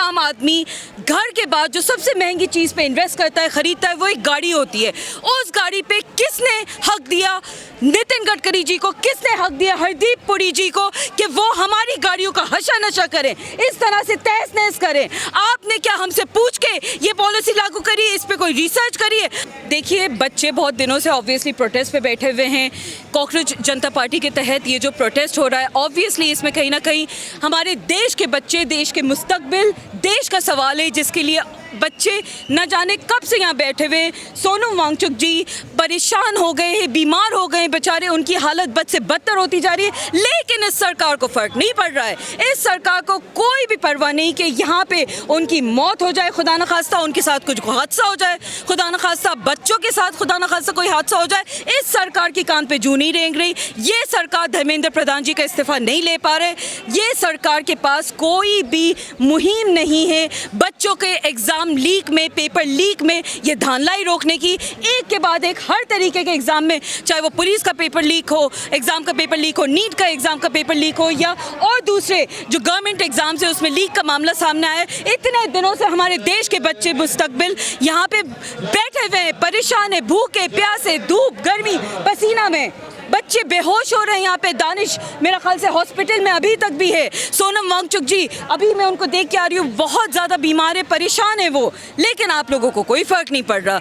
आम आदमी घर के बाद जो सबसे महंगी चीज़ पे इन्वेस्ट करता है, ख़रीदता है, वो एक गाड़ी होती है। उस गाड़ी पे किसने हक दिया नितिन गडकरी जी को, किसने हक दिया हरदीप पुरी जी को कि वो हमारी गाड़ियों का हशा नशा करें, इस तरह से तहस नहस करें? आपने क्या हमसे पूछ के ये पॉलिसी लागू करी? इस पे कोई रिसर्च करिए। देखिए, बच्चे बहुत दिनों से ऑब्वियसली प्रोटेस्ट पे बैठे हुए हैं। कॉकरोच जनता पार्टी के तहत ये जो प्रोटेस्ट हो रहा है, ऑब्वियसली इसमें कहीं ना कहीं हमारे देश के बच्चे, देश के मुस्तकबिल, देश का सवाल है, जिसके लिए बच्चे न जाने कब से यहाँ बैठे हुए। सोनम वांगचुक जी परेशान हो गए हैं, बीमार हो गए बेचारे, उनकी हालत बद से बदतर होती जा रही है, लेकिन इस सरकार को फ़र्क नहीं पड़ रहा है। इस सरकार को कोई भी परवाह नहीं कि यहाँ पे उनकी मौत हो जाए, खुदा न खास्ता उनके साथ कुछ हादसा हो जाए, खुदा न खास्ता बच्चों के साथ खुदा न खास्ता कोई हादसा हो जाए। इस सरकार की कान पे जू नहीं रेंग रही। ये सरकार धर्मेंद्र प्रधान जी का इस्तीफ़ा नहीं ले पा रहे। ये सरकार के पास कोई भी मुहिम नहीं है बच्चों के एग्ज़ाम लीक में, पेपर लीक में ये धांधलाई रोकने की। एक के बाद एक हर तरीके के एग्ज़ाम में, चाहे वो पुलिस का पेपर लीक हो, एग्ज़ाम का पेपर लीक हो, नीट का एग्ज़ाम का पेपर लीक हो, या और दूसरे जो गवर्नमेंट एग्ज़ाम्स है उसमें लीक का मामला सामने आया है। इतने दिनों से हमारे देश के बच्चे मुस्तकबिल यहाँ पे बैठे हुए हैं, परेशान है, भूखे प्यासे, धूप गर्मी पसीना में। बच्चे बेहोश हो रहे हैं यहाँ पे। दानिश मेरा ख्याल से हॉस्पिटल में अभी तक भी है। सोनम वांगचुक जी, अभी मैं उनको देख के आ रही हूँ, बहुत ज़्यादा बीमार है, परेशान है वो, लेकिन आप लोगों को कोई फ़र्क नहीं पड़ रहा।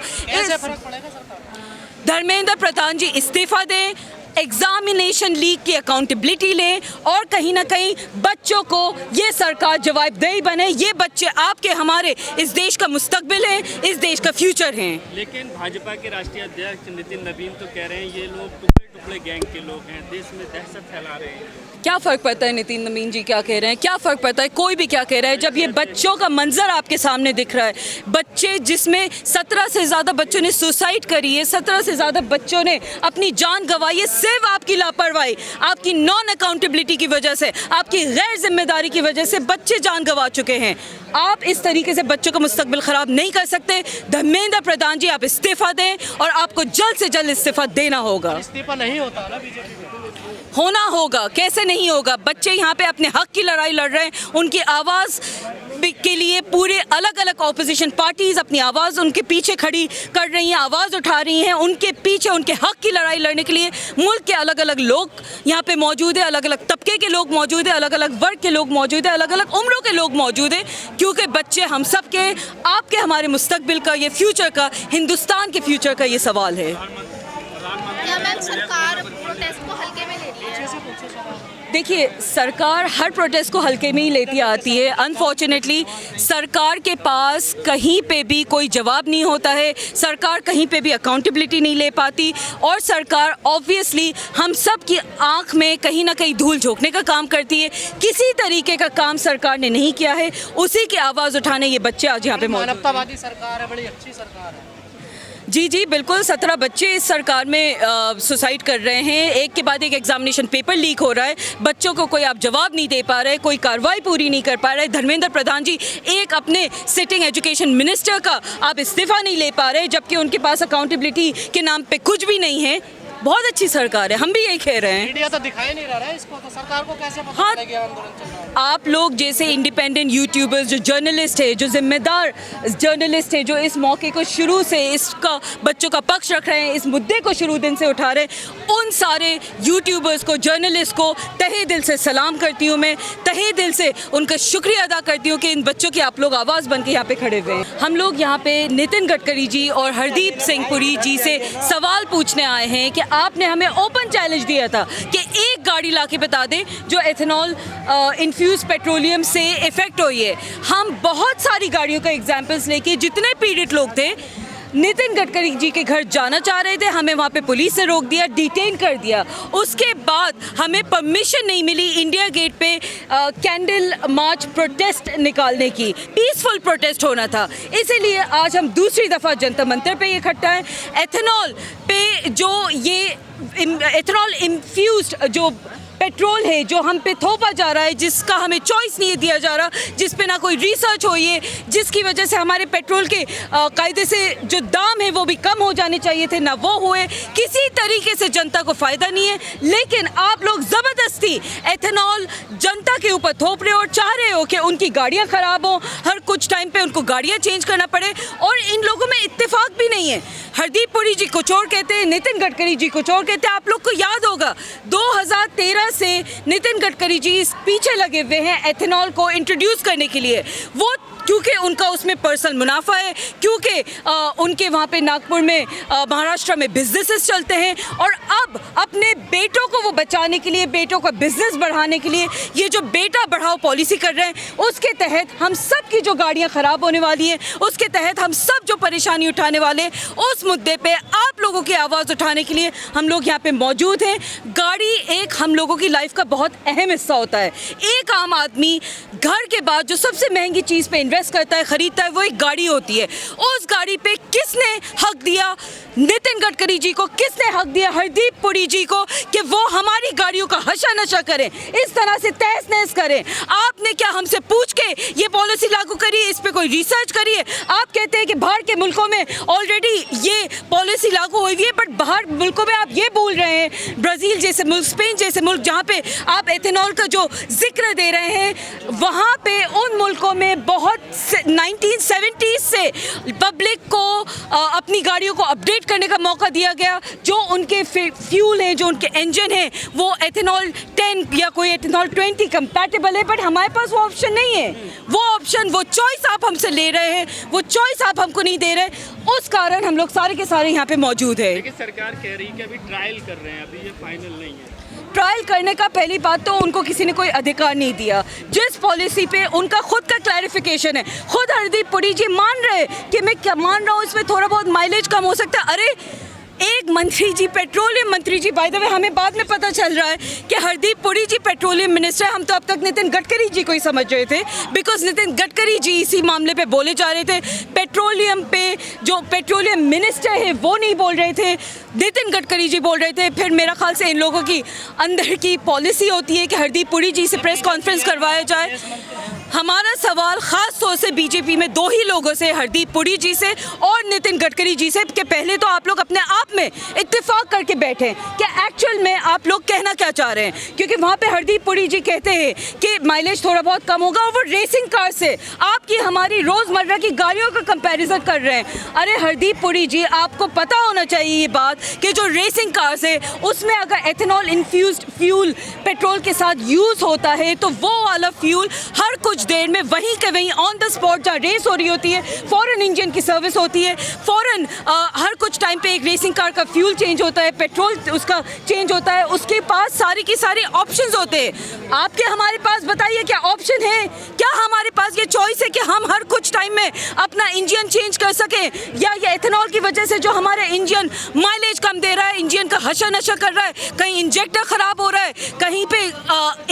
धर्मेंद्र प्रधान जी इस्तीफ़ा दें, एग्जामिनेशन लीक की अकाउंटेबिलिटी लें, और कहीं ना कहीं बच्चों को ये सरकार जवाबदेही बने। ये बच्चे आपके, हमारे, इस देश का मुस्तकबिल हैं, इस देश का फ्यूचर हैं। लेकिन भाजपा के राष्ट्रीय अध्यक्ष नितिन नवीन तो कह रहे हैं ये लोग टुकड़े टुकड़े गैंग के लोग हैं, देश में दहशत फैला रहे हैं। क्या फ़र्क पड़ता है नितिन नवीन जी क्या कह रहे हैं? क्या फ़र्क पड़ता है? कोई भी क्या कह रहा है, जब ये बच्चों का मंजर आपके सामने दिख रहा है, बच्चे जिसमें 17 से ज़्यादा बच्चों ने सुसाइड करी है, 17 से ज़्यादा बच्चों ने अपनी जान गंवाई है, सिर्फ आपकी लापरवाही, आपकी नॉन अकाउंटेबिलिटी की वजह से, आपकी गैर जिम्मेदारी की वजह से बच्चे जान गंवा चुके हैं। आप इस तरीके से बच्चों का मुस्तकबिल ख़राब नहीं कर सकते। धर्मेंद्र प्रधान जी, आप इस्तीफ़ा दें, और आपको जल्द से जल्द इस्तीफ़ा देना होगा। इस्तीफा नहीं होता ना बीजेपी में, होना होगा, कैसे नहीं होगा? बच्चे यहाँ पे अपने हक की लड़ाई लड़ रहे हैं, उनकी आवाज़ के लिए पूरे अलग अलग ऑपोजिशन पार्टीज़ अपनी आवाज़ उनके पीछे खड़ी कर रही हैं, आवाज़ उठा रही हैं, उनके पीछे उनके हक की लड़ाई लड़ने के लिए मुल्क के अलग अलग लोग यहाँ पे मौजूद है, अलग अलग तबके के लोग मौजूद है, अलग अलग वर्ग के लोग मौजूद है, अलग अलग उम्रों के लोग मौजूद हैं, क्योंकि बच्चे हम सब के, आपके, हमारे मुस्तकबिल का, ये फ्यूचर का, हिंदुस्तान के फ्यूचर का ये सवाल है। क्या मैम सरकार प्रोटेस्ट को हल्के में ले रही है? देखिए, सरकार हर प्रोटेस्ट को हल्के में ही लेती आती है। अनफॉर्चुनेटली सरकार के पास कहीं पे भी कोई जवाब नहीं होता है, सरकार कहीं पे भी अकाउंटेबिलिटी नहीं ले पाती, और सरकार ऑब्वियसली हम सब की आंख में कहीं ना कहीं धूल झोंकने का काम करती है। किसी तरीके का काम सरकार ने नहीं किया है, उसी की आवाज़ उठाने ये बच्चे आज यहाँ पे मौजूद हैं। मानवतावादी सरकार है, बड़ी अच्छी सरकार है। जी जी बिल्कुल, 17 बच्चे इस सरकार में सुसाइड कर रहे हैं, एक के बाद एक एग्जामिनेशन पेपर लीक हो रहा है, बच्चों को कोई आप जवाब नहीं दे पा रहे, कोई कार्रवाई पूरी नहीं कर पा रहे। धर्मेंद्र प्रधान जी, एक अपने सिटिंग एजुकेशन मिनिस्टर का आप इस्तीफ़ा नहीं ले पा रहे, जबकि उनके पास अकाउंटेबिलिटी के नाम पे कुछ भी नहीं है। बहुत अच्छी सरकार है, हम भी यही कह रहे हैं। मीडिया तो दिखाई नहीं रहा है इसको, तो सरकार को कैसे पता हाँ, चलेगा आंदोलन चल रहा है? आप लोग जैसे इंडिपेंडेंट यूट्यूबर्स, जो जर्नलिस्ट है, जो जिम्मेदार जर्नलिस्ट है, जो इस मौके को शुरू से इसका बच्चों का पक्ष रख रहे हैं, इस मुद्दे को शुरू दिन से उठा रहे हैं, उन सारे यूट्यूबर्स को, जर्नलिस्ट को तहे दिल से सलाम करती हूँ। मैं तहे दिल से उनका शुक्रिया अदा करती हूँ कि इन बच्चों की आप लोग आवाज़ बन के यहाँ पे खड़े हुए हैं। हम लोग यहाँ पे नितिन गडकरी जी और हरदीप सिंह पुरी जी से सवाल पूछने आए हैं कि आपने हमें ओपन चैलेंज दिया था कि एक गाड़ी लाके बता दें जो एथेनॉल इन्फ्यूज पेट्रोलियम से इफ़ेक्ट हुई है। हम बहुत सारी गाड़ियों का एग्जाम्पल्स लेके, जितने पीड़ित लोग थे, नितिन गडकरी जी के घर जाना चाह रहे थे, हमें वहाँ पे पुलिस ने रोक दिया, डिटेन कर दिया। उसके बाद हमें परमिशन नहीं मिली इंडिया गेट पे कैंडल मार्च प्रोटेस्ट निकालने की, पीसफुल प्रोटेस्ट होना था। इसीलिए आज हम दूसरी दफ़ा जंतर मंतर पे इकट्ठा हैं। एथेनॉल पे जो ये एथेनॉल इन्फ्यूज्ड जो पेट्रोल है जो हम पे थोपा जा रहा है, जिसका हमें चॉइस नहीं दिया जा रहा, जिस पे ना कोई रिसर्च हुई है, जिसकी वजह से हमारे पेट्रोल के कायदे से जो दाम है वो भी कम हो जाने चाहिए थे, ना वो हुए। किसी तरीके से जनता को फ़ायदा नहीं है, लेकिन आप लोग ज़बरदस्ती एथेनॉल जनता के ऊपर थोप रहे हो और चाह रहे हो कि उनकी गाड़ियाँ ख़राब हों, हर कुछ टाइम पे उनको गाड़ियाँ चेंज करना पड़े। और इन लोगों में इत्तेफाक भी नहीं है। हरदीप पुरी जी कुछ और कहते हैं, नितिन गडकरी जी कुछ और कहते हैं। आप लोग को याद होगा 2013 से नितिन गडकरी जी इस पीछे लगे हुए हैं एथेनॉल को इंट्रोड्यूस करने के लिए। वो क्योंकि उनका उसमें पर्सनल मुनाफा है, क्योंकि उनके वहाँ पे नागपुर में महाराष्ट्र में बिजनेसेस चलते हैं, और अब अपने बेटों को वो बचाने के लिए, बेटों का बिजनेस बढ़ाने के लिए ये जो बेटा बढ़ाओ पॉलिसी कर रहे हैं, उसके तहत हम सब की जो गाड़ियाँ ख़राब होने वाली हैं, उसके तहत हम सब जो परेशानी उठाने वाले हैं, उस मुद्दे पे आप लोगों की आवाज़ उठाने के लिए हम लोग यहाँ पे मौजूद हैं। गाड़ी एक हम लोगों की लाइफ का बहुत अहम हिस्सा होता है। एक आम आदमी घर के बाद जो सबसे महंगी चीज़ पे इन्वेस्ट करता है, खरीदता है, वो एक गाड़ी होती है। उस गाड़ी पे किसने हक दिया नितिन गडकरी जी को, किसने हक दिया हरदीप पुरी जी को कि वो हमारी गाड़ियों का हशा नशा करें, इस तरह से तहस नहस करें? आपने क्या हमसे पूछ के ये पॉलिसी लागू करी है? इस पे कोई रिसर्च करिए। आप कहते हैं कि बाहर के मुल्कों में ऑलरेडी ये पॉलिसी लागू हुई है, बट बाहर मुल्कों में आप ये बोल रहे हैं, ब्राज़ील जैसे मुल्क, स्पेन जैसे मुल्क, जहाँ पे आप एथेनॉल का जो जिक्र दे रहे हैं, वहाँ पे उन मुल्कों में बहुत 1970s से पब्लिक को अपनी गाड़ियों को अपडेट करने का मौका दिया गया। जो उनके फ्यूल हैं, जो उनके इंजन हैं, वो एथेनॉल 10 या कोई एथेनॉल 20 कंपैटिबल है, बट हमारे पास वो ऑप्शन नहीं है। वो ऑप्शन, वो चॉइस आप हमसे ले रहे हैं, वो चॉइस आप हमको नहीं दे रहे। उस कारण हम लोग सारे के सारे यहाँ पे मौजूद है। लेकिन सरकार कह रही है कि अभी ट्रायल कर रहे हैं, अभी ये फाइनल नहीं है। ट्रायल करने का पहली बात तो उनको किसी ने कोई अधिकार नहीं दिया। जिस पॉलिसी पे उनका खुद का क्लैरिफिकेशन है, खुद हरदीप पुरी जी मान रहे कि मैं क्या मान रहा हूँ, इसमें थोड़ा बहुत माइलेज कम हो सकता है। अरे एक मंत्री जी, पेट्रोलियम मंत्री जी, बाय द वे हमें बाद में पता चल रहा है कि हरदीप पुरी जी पेट्रोलियम मिनिस्टर है। हम तो अब तक नितिन गडकरी जी को ही समझ रहे थे, बिकॉज नितिन गडकरी जी इसी मामले पे बोले जा रहे थे। पेट्रोलियम पे जो पेट्रोलियम मिनिस्टर है वो नहीं बोल रहे थे, नितिन गडकरी जी बोल रहे थे। फिर मेरा ख्याल से इन लोगों की अंदर की पॉलिसी होती है कि हरदीप पुरी जी से प्रेस कॉन्फ्रेंस करवाया जाए। हमारा सवाल ख़ास तौर से बीजेपी में दो ही लोगों से, हरदीप पुरी जी से और नितिन गडकरी जी से, कि पहले तो आप लोग अपने आप में इत्तेफाक करके बैठे कि एक्चुअल में आप लोग कहना क्या चाह रहे हैं। क्योंकि वहाँ पे हरदीप पुरी जी कहते हैं कि माइलेज थोड़ा बहुत कम होगा, और वो रेसिंग कार से आपकी हमारी रोज़मर्रा की गाड़ियों का कंपैरिजन कर रहे हैं। अरे हरदीप पुरी जी, आपको पता होना चाहिए ये बात कि जो रेसिंग कार्स है उसमें अगर एथेनॉल इन्फ्यूज्ड फ्यूल पेट्रोल के साथ यूज़ होता है, तो वो वाला फ्यूल हर कुछ देर में वहीं के वहीं ऑन द स्पॉट जहाँ रेस हो रही होती है, फॉरेन इंजन की सर्विस होती है, फॉरेन हर कुछ टाइम पे एक रेसिंग कार का फ्यूल चेंज होता है, पेट्रोल उसका चेंज होता है, उसके पास सारी की सारी ऑप्शंस होते हैं। आपके हमारे पास बताइए क्या ऑप्शन है? क्या हमारे पास ये चॉइस है कि हम हर कुछ टाइम में अपना इंजन चेंज कर सकें? या ये एथेनॉल की वजह से जो हमारे इंजन माइलेज कम दे रहा है, इंजन का हशा नशा कर रहा है, कहीं इंजेक्टर ख़राब हो रहा है, कहीं पे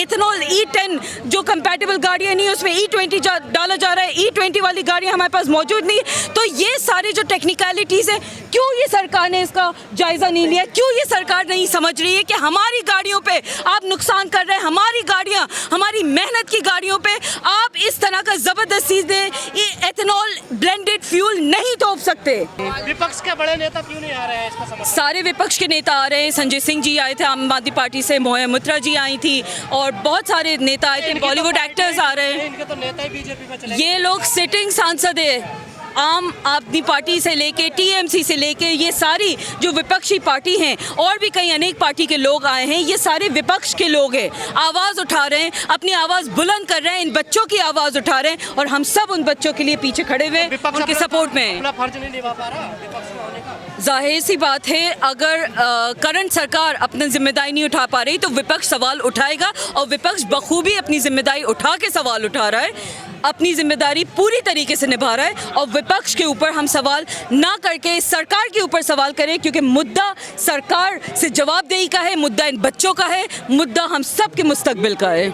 एथेनॉल E10 जो कंपैटिबल गाड़ियाँ नहीं उसमें E20 डाला जा रहा है, E20 वाली गाड़ियाँ हमारे पास मौजूद नहीं है। तो ये सारे जो टेक्निकलिटीज़ हैं, क्यों ये सरकार ने इसका जायज़ा नहीं लिया? क्यों ये सरकार नहीं समझ रही है कि हमारी गाड़ियों पे आप नुकसान कर रहे हैं? हमारी गाड़ियाँ, हमारी मेहनत की गाड़ियों पे आप इस तरह का ज़बरदस्ती से ये एथेनॉल ब्लेंडेड फ्यूल नहीं थोप सकते। विपक्ष के बड़े नेता क्यों नहीं आ रहे हैं इसका समर्थन? सारे विपक्ष के नेता आ रहे हैं। संजय सिंह जी आए थे आम आदमी पार्टी से, मोहम्मद मुत्रा जी आई थी, और बहुत सारे नेता आए थे, बॉलीवुड एक्टर्स आ रहे हैं। इनके तो नेता ही बीजेपी में चले। ये लोग सिटिंग सांसद है, आम आदमी पार्टी से लेके टीएमसी से लेके ये सारी जो विपक्षी पार्टी हैं, और भी कई अनेक पार्टी के लोग आए हैं, ये सारे विपक्ष के लोग हैं। आवाज़ उठा रहे हैं, अपनी आवाज़ बुलंद कर रहे हैं, इन बच्चों की आवाज़ उठा रहे हैं, और हम सब उन बच्चों के लिए पीछे खड़े हुए उनके सपोर्ट में हैं। अपना फर्ज नहीं निभा पा रहा विपक्ष में होने का। जाहिर सी बात है, अगर करंट सरकार अपनी जिम्मेदारी नहीं उठा पा रही तो विपक्ष सवाल उठाएगा, और विपक्ष बखूबी अपनी जिम्मेदारी उठा के सवाल उठा रहा है, अपनी जिम्मेदारी पूरी तरीके से निभा रहा है। और विपक्ष के ऊपर हम सवाल ना करके सरकार के ऊपर सवाल करें, क्योंकि मुद्दा सरकार से जवाबदेही का है, मुद्दा इन बच्चों का है, मुद्दा हम सब के मुस्तकबिल का है।